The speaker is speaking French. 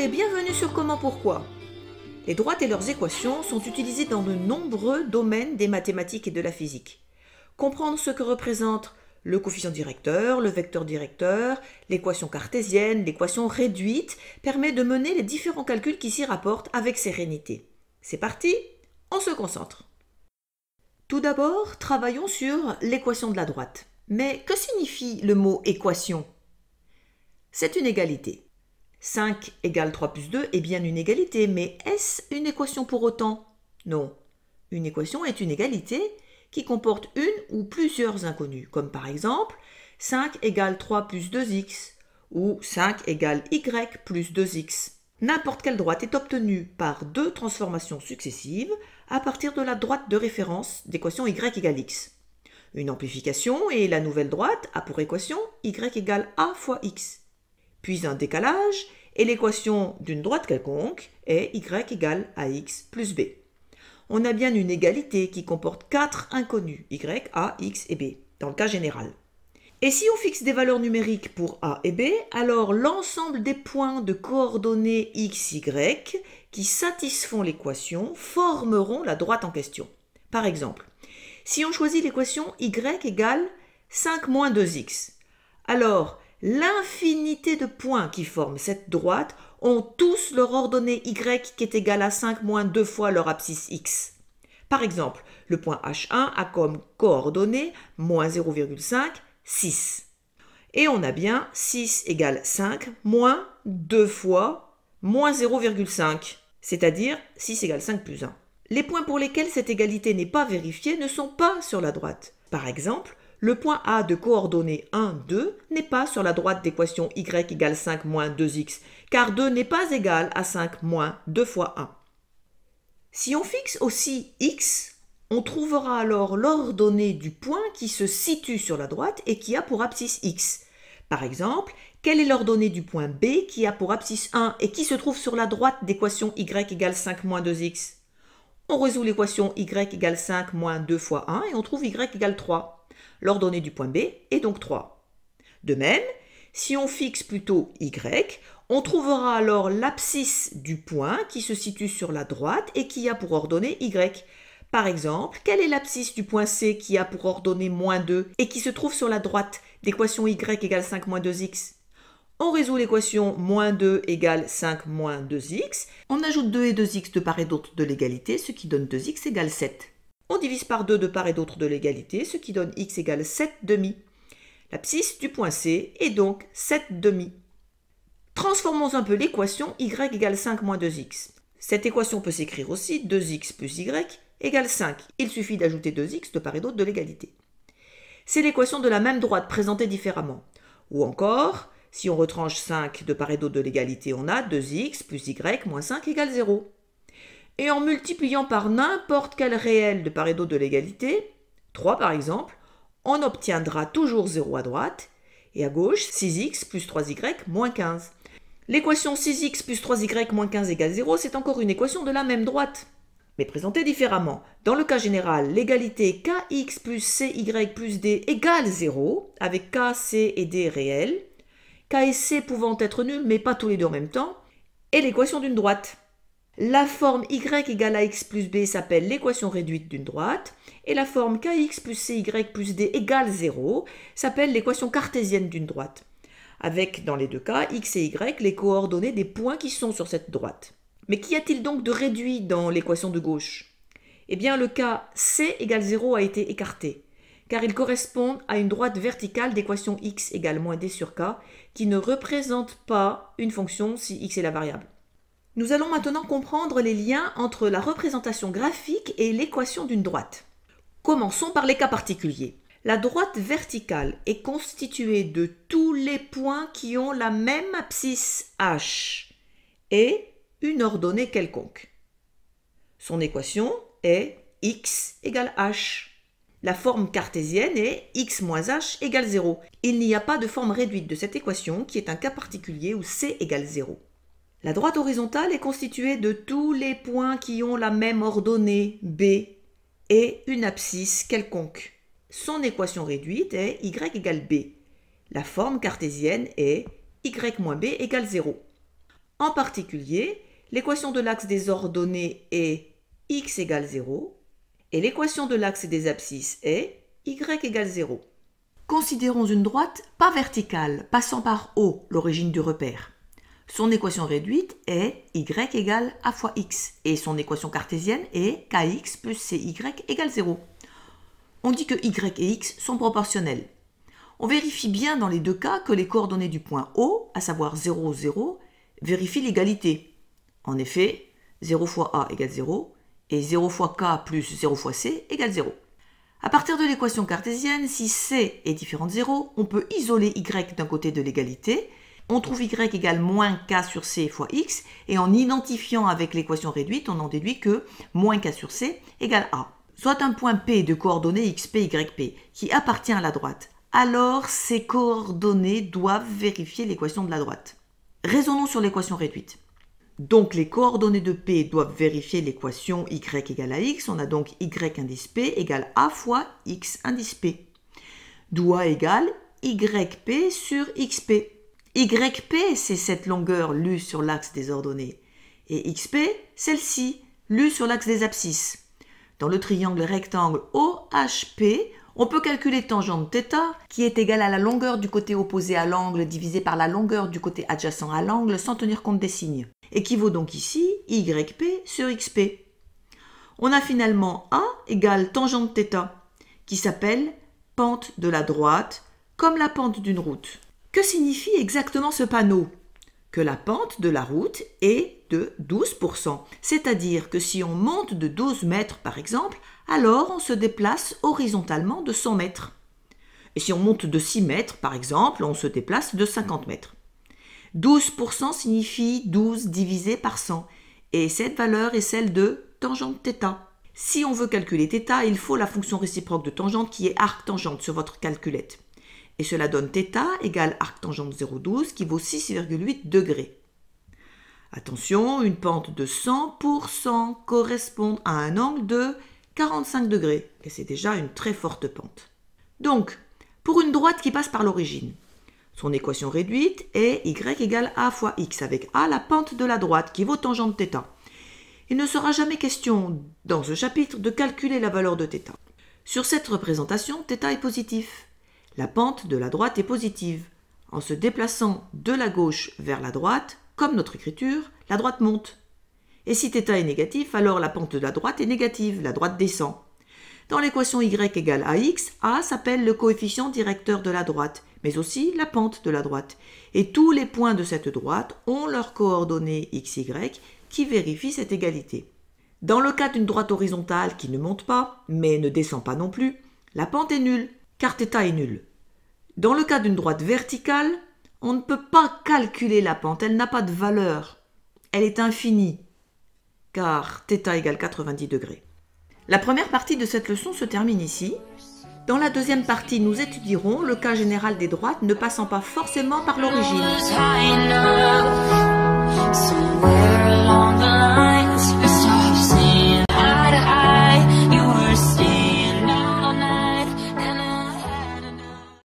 et bienvenue sur Comment Pourquoi. Les droites et leurs équations sont utilisées dans de nombreux domaines des mathématiques et de la physique. Comprendre ce que représente le coefficient directeur, le vecteur directeur, l'équation cartésienne, l'équation réduite permet de mener les différents calculs qui s'y rapportent avec sérénité. C'est parti, on se concentre. Tout d'abord, travaillons sur l'équation de la droite. Mais que signifie le mot équation ? C'est une égalité. 5 égale 3 plus 2 est bien une égalité, mais est-ce une équation pour autant? Non. Une équation est une égalité qui comporte une ou plusieurs inconnues, comme par exemple 5 égale 3 plus 2x ou 5 égale y plus 2x. N'importe quelle droite est obtenue par deux transformations successives à partir de la droite de référence d'équation y égale x. Une amplification et la nouvelle droite a pour équation y égale a fois x. Puis un décalage, et l'équation d'une droite quelconque est y égale ax plus b. On a bien une égalité qui comporte 4 inconnus, y, a, x et b, dans le cas général. Et si on fixe des valeurs numériques pour a et b, alors l'ensemble des points de coordonnées x, y qui satisfont l'équation formeront la droite en question. Par exemple, si on choisit l'équation y égale 5 moins 2x, alors l'infinité de points qui forment cette droite ont tous leur ordonnée y qui est égale à 5 moins 2 fois leur abscisse x. Par exemple, le point H1 a comme coordonnée moins 0,5, 6. Et on a bien 6 égale 5 moins 2 fois moins 0,5, c'est-à-dire 6 égale 5 plus 1. Les points pour lesquels cette égalité n'est pas vérifiée ne sont pas sur la droite. Par exemple, le point A de coordonnées 1, 2 n'est pas sur la droite d'équation y égale 5 moins 2x, car 2 n'est pas égal à 5 moins 2 fois 1. Si on fixe aussi x, on trouvera alors l'ordonnée du point qui se situe sur la droite et qui a pour abscisse x. Par exemple, quelle est l'ordonnée du point B qui a pour abscisse 1 et qui se trouve sur la droite d'équation y égale 5 moins 2x? On résout l'équation y égale 5 moins 2 fois 1 et on trouve y égale 3. L'ordonnée du point B est donc 3. De même, si on fixe plutôt y, on trouvera alors l'abscisse du point qui se situe sur la droite et qui a pour ordonnée y. Par exemple, quelle est l'abscisse du point C qui a pour ordonnée moins 2 et qui se trouve sur la droite d'équation y égale 5 moins 2x? On résout l'équation moins 2 égale 5 moins 2x. On ajoute 2 et 2x de part et d'autre de l'égalité, ce qui donne 2x égale 7. On divise par 2 de part et d'autre de l'égalité, ce qui donne x égale 7 demi. L'abscisse du point C est donc 7 demi. Transformons un peu l'équation y égale 5 moins 2x. Cette équation peut s'écrire aussi 2x plus y égale 5. Il suffit d'ajouter 2x de part et d'autre de l'égalité. C'est l'équation de la même droite présentée différemment. Ou encore, si on retranche 5 de part et d'autre de l'égalité, on a 2x plus y moins 5 égale 0. Et en multipliant par n'importe quel réel de part et d'autre de l'égalité, 3 par exemple, on obtiendra toujours 0 à droite, et à gauche, 6x plus 3y moins 15. L'équation 6x plus 3y moins 15 égale 0, c'est encore une équation de la même droite, mais présentée différemment. Dans le cas général, l'égalité kx plus cy plus d égale 0, avec k, c et d réels, k et c pouvant être nuls, mais pas tous les deux en même temps, et l'équation d'une droite. La forme y égale à x plus b s'appelle l'équation réduite d'une droite, et la forme kx plus cy plus d égale 0 s'appelle l'équation cartésienne d'une droite, avec dans les deux cas x et y les coordonnées des points qui sont sur cette droite. Mais qu'y a-t-il donc de réduit dans l'équation de gauche? Eh bien le cas c égale 0 a été écarté, car il correspond à une droite verticale d'équation x égale moins d sur k qui ne représente pas une fonction si x est la variable. Nous allons maintenant comprendre les liens entre la représentation graphique et l'équation d'une droite. Commençons par les cas particuliers. La droite verticale est constituée de tous les points qui ont la même abscisse h et une ordonnée quelconque. Son équation est x égale h. La forme cartésienne est x moins h égale 0. Il n'y a pas de forme réduite de cette équation qui est un cas particulier où c égale 0. La droite horizontale est constituée de tous les points qui ont la même ordonnée b et une abscisse quelconque. Son équation réduite est y égale b. La forme cartésienne est y moins b égale 0. En particulier, l'équation de l'axe des ordonnées est x égale 0 et l'équation de l'axe des abscisses est y égale 0. Considérons une droite pas verticale, passant par O, l'origine du repère. Son équation réduite est y égale a fois x et son équation cartésienne est kx plus cy égale 0. On dit que y et x sont proportionnels. On vérifie bien dans les deux cas que les coordonnées du point O, à savoir 0, 0, vérifient l'égalité. En effet, 0 fois a égale 0 et 0 fois k plus 0 fois c égale 0. À partir de l'équation cartésienne, si c est différent de 0, on peut isoler y d'un côté de l'égalité. On trouve y égale moins k sur c fois x et en identifiant avec l'équation réduite, on en déduit que moins k sur c égale a. Soit un point P de coordonnées xp, yp qui appartient à la droite. Alors ces coordonnées doivent vérifier l'équation de la droite. Raisonnons sur l'équation réduite. Donc les coordonnées de P doivent vérifier l'équation y égale à x. On a donc y indice P égale a fois x indice P. D'où a égale yp sur xp. Yp, c'est cette longueur lue sur l'axe des ordonnées. Et xp, celle-ci, lue sur l'axe des abscisses. Dans le triangle rectangle OHP, on peut calculer tangente θ, qui est égale à la longueur du côté opposé à l'angle divisé par la longueur du côté adjacent à l'angle sans tenir compte des signes. Équivaut donc ici yp sur xp. On a finalement A égale tangente θ, qui s'appelle pente de la droite, comme la pente d'une route. Que signifie exactement ce panneau? Que la pente de la route est de 12%, c'est-à-dire que si on monte de 12 mètres par exemple, alors on se déplace horizontalement de 100 mètres. Et si on monte de 6 mètres par exemple, on se déplace de 50 mètres. 12% signifie 12 divisé par 100, et cette valeur est celle de tangente θ. Si on veut calculer θ, il faut la fonction réciproque de tangente qui est arctangente sur votre calculette. Et cela donne θ égale arctangente 0,12 qui vaut 6,8 degrés. Attention, une pente de 100% correspond à un angle de 45 degrés, et c'est déjà une très forte pente. Donc, pour une droite qui passe par l'origine, son équation réduite est y égale a fois x, avec a la pente de la droite qui vaut tangente θ. Il ne sera jamais question, dans ce chapitre, de calculer la valeur de θ. Sur cette représentation, θ est positif. La pente de la droite est positive. En se déplaçant de la gauche vers la droite, comme notre écriture, la droite monte. Et si θ est négatif, alors la pente de la droite est négative, la droite descend. Dans l'équation y égale à x, a s'appelle le coefficient directeur de la droite, mais aussi la pente de la droite. Et tous les points de cette droite ont leurs coordonnées x, y qui vérifient cette égalité. Dans le cas d'une droite horizontale qui ne monte pas, mais ne descend pas non plus, la pente est nulle, car θ est nul. Dans le cas d'une droite verticale, on ne peut pas calculer la pente, elle n'a pas de valeur. Elle est infinie, car θ égale 90 degrés. La première partie de cette leçon se termine ici. Dans la deuxième partie, nous étudierons le cas général des droites ne passant pas forcément par l'origine.